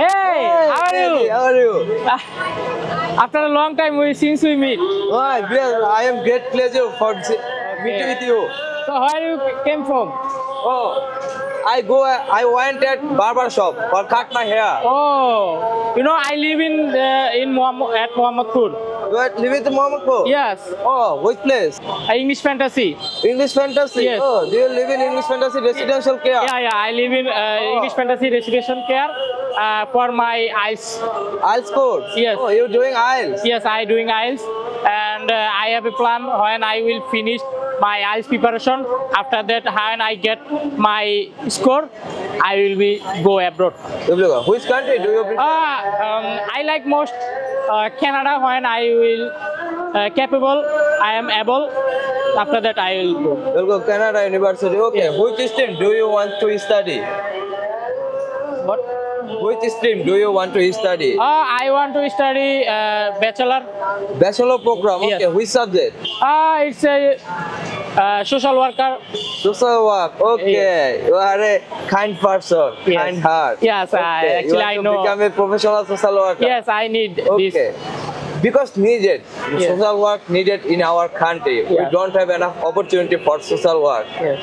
Hey, how are you? How are you? After a long time, since we meet. Oh, yes, I am great pleasure for meeting with you. So where you came from? Oh, I went at barber shop for cut my hair. Oh, you know I live in Mohammadpur. You are living in Mohammadpur? Yes, Oh, which place? English fantasy. English fantasy? Yes. Oh, do you live in English fantasy residential care? Yeah, I live in English fantasy residential care for my IELTS. IELTS course? Yes. Oh, you're doing IELTS? Yes, I doing IELTS, and I have a plan when I will finish my IELTS preparation. After that, when I get my score, I will go abroad. Which country do you prefer? I like most Canada when I will capable, I am able. After that, I will go. You'll go Canada University. Okay. Yes. Which stream do you want to study? What? Which stream do you want to study? I want to study bachelor. Bachelor program. Yes. Okay. Which subject? It's a social worker. Social work. Okay. You are a kind person. Yes. Kind heart. Yes, Okay. actually I you want know. to become a professional social worker. Yes, I need Okay. this. Because needed, Yes. social work needed in our country. We Yeah. don't have enough opportunity for social work. Yes.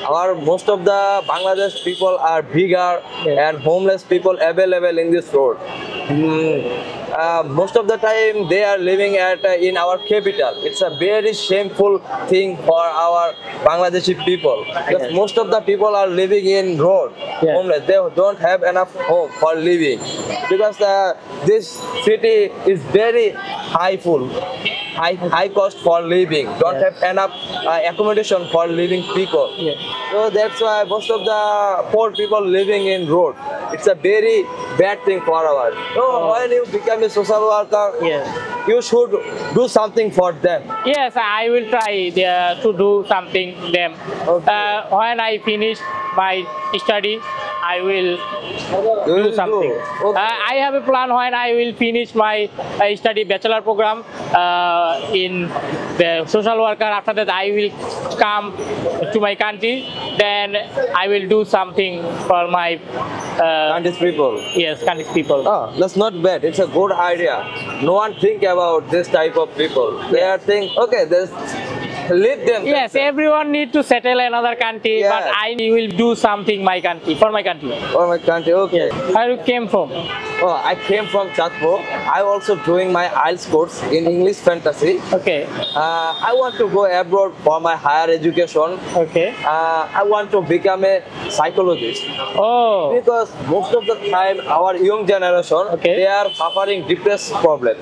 Most of the Bangladesh people are bigger Yes. and homeless people available in this road. Most of the time they are living in our capital. It's a very shameful thing for our Bangladeshi people. Because Yes. most of the people are living in road, Yes. homeless. They don't have enough home for living. Because this city is very high cost for living. Don't Yes. have enough accommodation for living people. Yes. So that's why most of the poor people living in road. It's a very bad thing for our. So when you become a social worker, Yes. you should do something for them. Yes, I will try to do something them. Okay. When I finish my study, I will You do will something. Okay. I have a plan when I will finish my study bachelor program in the social worker. After that, I will come to my country. Then I will do something for my Country's people. yes, country's people. Oh, that's not bad. It's a good idea. No one think about this type of people. They are think, okay, leave them. Yes, everyone need to settle another country, Yes. but I will do something my country for my country. For my country, okay. Yes. Where you came from? Oh, I came from Chatpur. I also doing my IELTS course in English fantasy. Okay. I want to go abroad for my higher education. Okay. I want to become a psychologist Oh. because most of the time our young generation Okay. they are suffering depressed problem.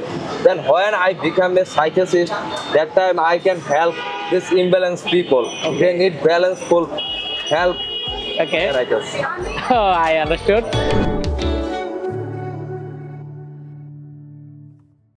Then when I become a psychologist, that time I can help these imbalanced people. They need balanceful help. Okay. Like us. Oh, I understood.